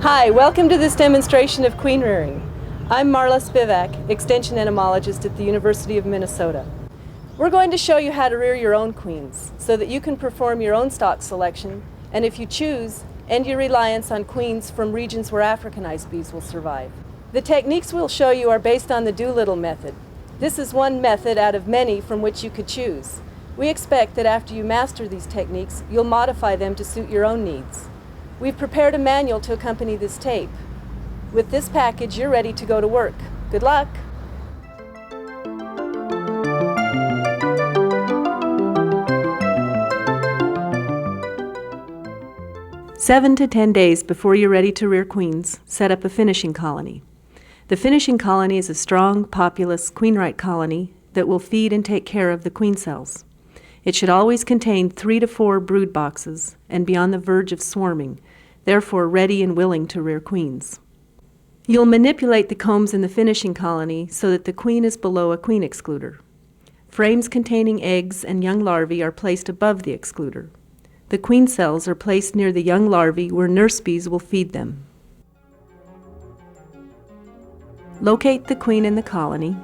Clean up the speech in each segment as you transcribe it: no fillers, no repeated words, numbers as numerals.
Hi, welcome to this demonstration of queen rearing. I'm Marla Spivak, Extension Entomologist at the University of Minnesota. We're going to show you how to rear your own queens so that you can perform your own stock selection, and if you choose, end your reliance on queens from regions where Africanized bees will survive. The techniques we'll show you are based on the Doolittle method. This is one method out of many from which you could choose. We expect that after you master these techniques, you'll modify them to suit your own needs. We've prepared a manual to accompany this tape. With this package, you're ready to go to work. Good luck! Seven to 10 days before you're ready to rear queens, set up a finishing colony. The finishing colony is a strong, populous, queen-right colony that will feed and take care of the queen cells. It should always contain 3 to 4 brood boxes and be on the verge of swarming, therefore ready and willing to rear queens. You'll manipulate the combs in the finishing colony so that the queen is below a queen excluder. Frames containing eggs and young larvae are placed above the excluder. The queen cells are placed near the young larvae where nurse bees will feed them. Locate the queen in the colony.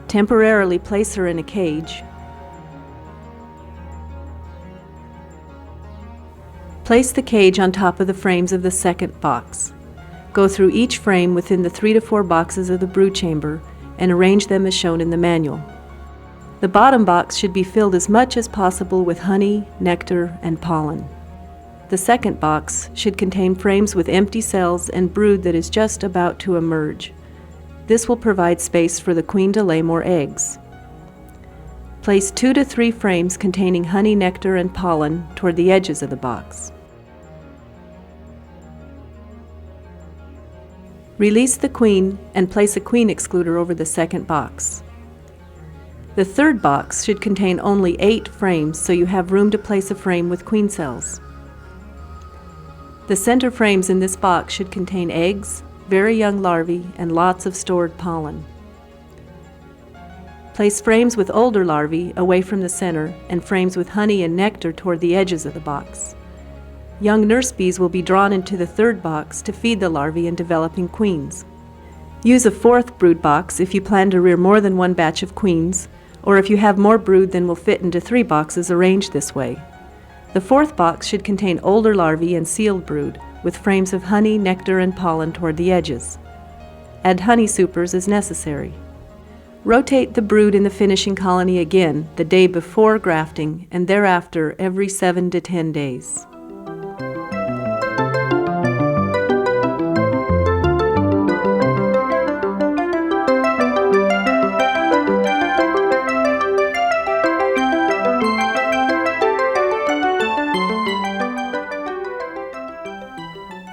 Temporarily place her in a cage. Place the cage on top of the frames of the second box. Go through each frame within the 3 to 4 boxes of the brood chamber and arrange them as shown in the manual. The bottom box should be filled as much as possible with honey, nectar, and pollen. The second box should contain frames with empty cells and brood that is just about to emerge. This will provide space for the queen to lay more eggs. Place 2 to 3 frames containing honey, nectar, and pollen toward the edges of the box. Release the queen and place a queen excluder over the second box. The third box should contain only 8 frames, so you have room to place a frame with queen cells. The center frames in this box should contain eggs, very young larvae, and lots of stored pollen. Place frames with older larvae away from the center and frames with honey and nectar toward the edges of the box. Young nurse bees will be drawn into the third box to feed the larvae in developing queens. Use a 4th brood box if you plan to rear more than one batch of queens, or if you have more brood than will fit into 3 boxes arranged this way. The 4th box should contain older larvae and sealed brood, with frames of honey, nectar, and pollen toward the edges. Add honey supers as necessary. Rotate the brood in the finishing colony again the day before grafting and thereafter every 7 to 10 days.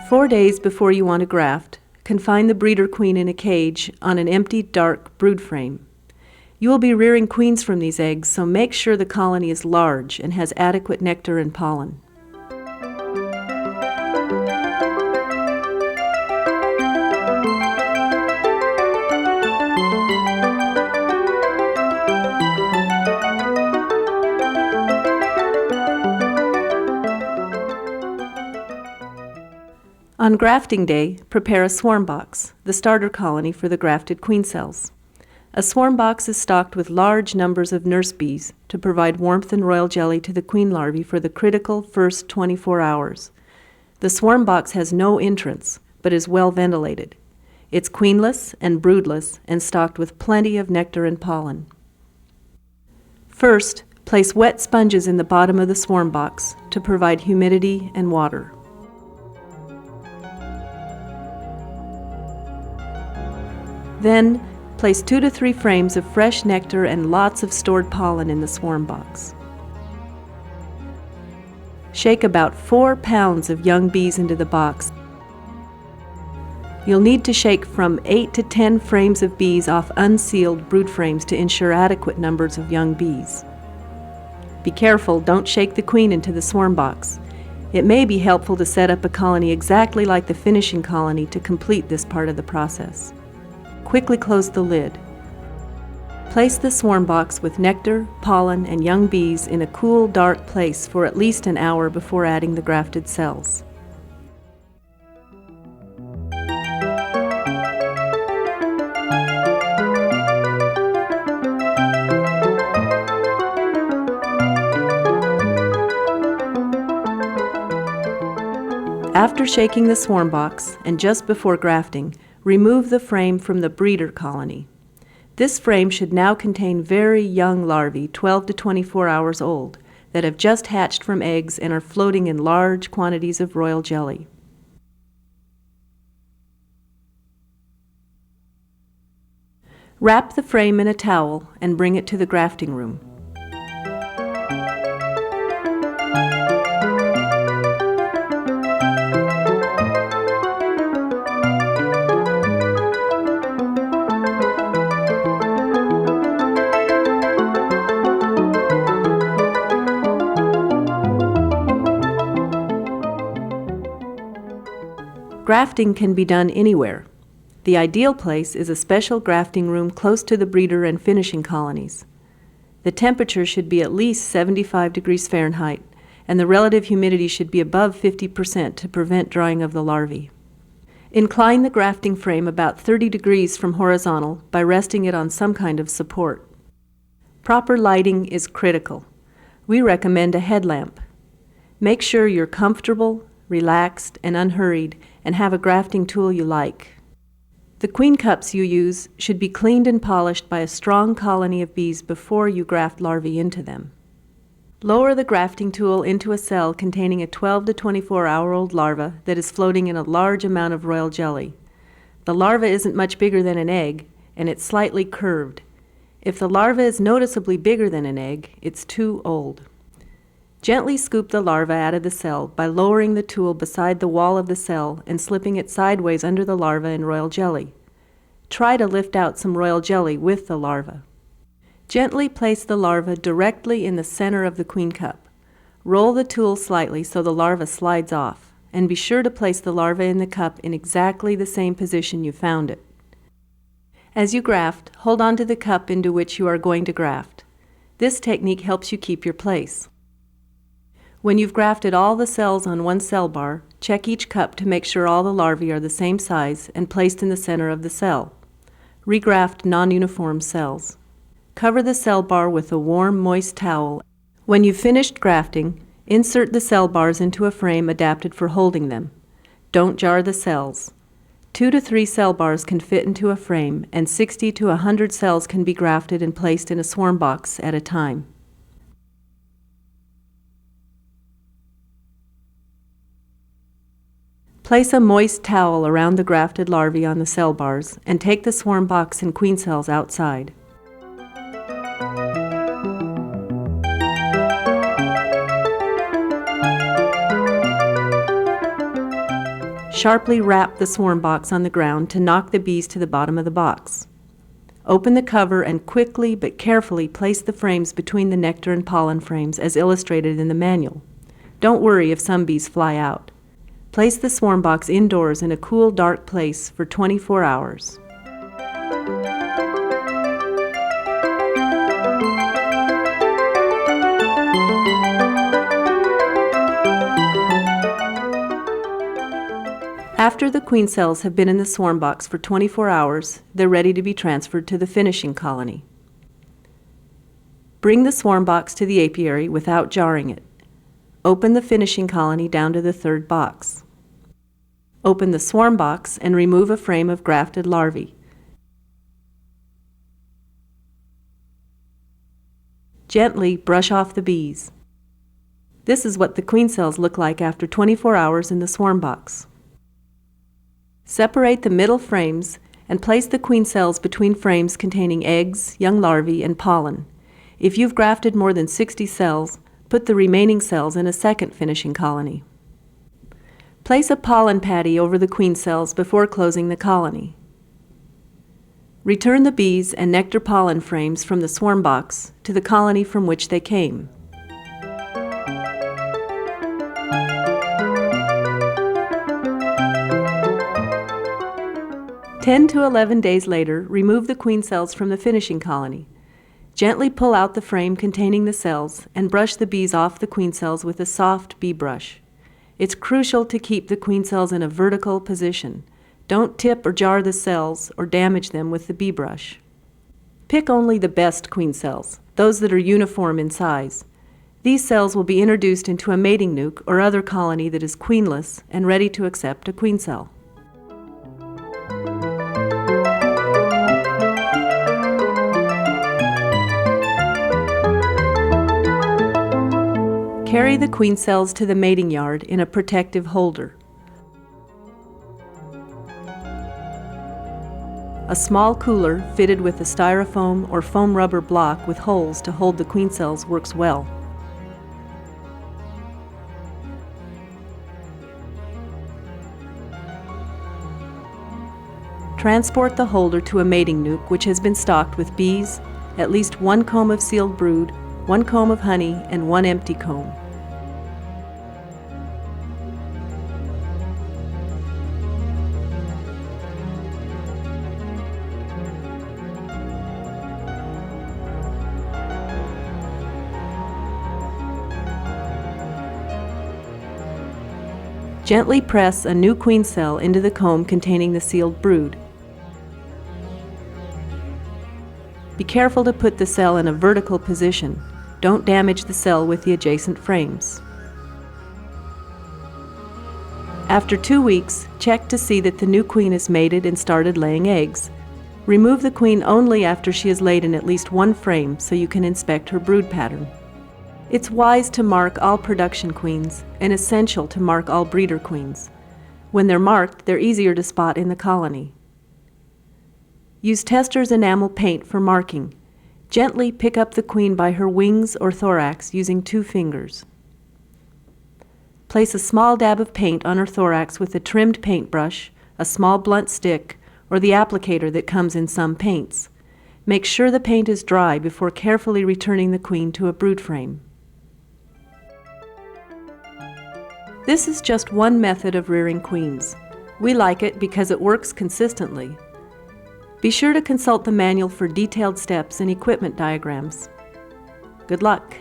Four days before you want to graft, confine the breeder queen in a cage on an empty, dark brood frame. You will be rearing queens from these eggs, so make sure the colony is large and has adequate nectar and pollen. On grafting day, prepare a swarm box, the starter colony for the grafted queen cells. A swarm box is stocked with large numbers of nurse bees to provide warmth and royal jelly to the queen larvae for the critical first 24 hours. The swarm box has no entrance, but is well ventilated. It's queenless and broodless and stocked with plenty of nectar and pollen. First, place wet sponges in the bottom of the swarm box to provide humidity and water. Then, place 2 to 3 frames of fresh nectar and lots of stored pollen in the swarm box. Shake about 4 pounds of young bees into the box. You'll need to shake from 8 to 10 frames of bees off unsealed brood frames to ensure adequate numbers of young bees. Be careful, don't shake the queen into the swarm box. It may be helpful to set up a colony exactly like the finishing colony to complete this part of the process. Quickly close the lid. Place the swarm box with nectar, pollen, and young bees in a cool, dark place for at least an hour before adding the grafted cells. After shaking the swarm box, and just before grafting, remove the frame from the breeder colony. This frame should now contain very young larvae, 12 to 24 hours old, that have just hatched from eggs and are floating in large quantities of royal jelly. Wrap the frame in a towel and bring it to the grafting room. Grafting can be done anywhere. The ideal place is a special grafting room close to the breeder and finishing colonies. The temperature should be at least 75 degrees Fahrenheit, and the relative humidity should be above 50% to prevent drying of the larvae. Incline the grafting frame about 30 degrees from horizontal by resting it on some kind of support. Proper lighting is critical. We recommend a headlamp. Make sure you're comfortable, relaxed, and unhurried, and have a grafting tool you like. The queen cups you use should be cleaned and polished by a strong colony of bees before you graft larvae into them. Lower the grafting tool into a cell containing a 12 to 24-hour-old larva that is floating in a large amount of royal jelly. The larva isn't much bigger than an egg, and it's slightly curved. If the larva is noticeably bigger than an egg, it's too old. Gently scoop the larva out of the cell by lowering the tool beside the wall of the cell and slipping it sideways under the larva in royal jelly. Try to lift out some royal jelly with the larva. Gently place the larva directly in the center of the queen cup. Roll the tool slightly so the larva slides off, and be sure to place the larva in the cup in exactly the same position you found it. As you graft, hold on to the cup into which you are going to graft. This technique helps you keep your place. When you've grafted all the cells on one cell bar, check each cup to make sure all the larvae are the same size and placed in the center of the cell. Regraft non-uniform cells. Cover the cell bar with a warm, moist towel. When you've finished grafting, insert the cell bars into a frame adapted for holding them. Don't jar the cells. 2 to 3 cell bars can fit into a frame, and 60 to 100 cells can be grafted and placed in a swarm box at a time. Place a moist towel around the grafted larvae on the cell bars and take the swarm box and queen cells outside. Sharply wrap the swarm box on the ground to knock the bees to the bottom of the box. Open the cover and quickly but carefully place the frames between the nectar and pollen frames as illustrated in the manual. Don't worry if some bees fly out. Place the swarm box indoors in a cool, dark place for 24 hours. After the queen cells have been in the swarm box for 24 hours, they're ready to be transferred to the finishing colony. Bring the swarm box to the apiary without jarring it. Open the finishing colony down to the 3rd box. Open the swarm box and remove a frame of grafted larvae. Gently brush off the bees. This is what the queen cells look like after 24 hours in the swarm box. Separate the middle frames and place the queen cells between frames containing eggs, young larvae, and pollen. If you've grafted more than 60 cells, put the remaining cells in a second finishing colony. Place a pollen patty over the queen cells before closing the colony. Return the bees and nectar pollen frames from the swarm box to the colony from which they came. "10 to 11 days later, remove the queen cells from the finishing colony. Gently pull out the frame containing the cells and brush the bees off the queen cells with a soft bee brush. It's crucial to keep the queen cells in a vertical position. Don't tip or jar the cells or damage them with the bee brush. Pick only the best queen cells, those that are uniform in size. These cells will be introduced into a mating nuc or other colony that is queenless and ready to accept a queen cell. Carry the queen cells to the mating yard in a protective holder. A small cooler fitted with a styrofoam or foam rubber block with holes to hold the queen cells works well. Transport the holder to a mating nuc which has been stocked with bees, at least 1 comb of sealed brood, 1 comb of honey, and 1 empty comb. Gently press a new queen cell into the comb containing the sealed brood. Be careful to put the cell in a vertical position. Don't damage the cell with the adjacent frames. After 2 weeks, check to see that the new queen is mated and started laying eggs. Remove the queen only after she is laid in at least 1 frame so you can inspect her brood pattern. It's wise to mark all production queens and essential to mark all breeder queens. When they're marked, they're easier to spot in the colony. Use tester's enamel paint for marking. Gently pick up the queen by her wings or thorax using 2 fingers. Place a small dab of paint on her thorax with a trimmed paintbrush, a small blunt stick, or the applicator that comes in some paints. Make sure the paint is dry before carefully returning the queen to a brood frame. This is just one method of rearing queens. We like it because it works consistently. Be sure to consult the manual for detailed steps and equipment diagrams. Good luck!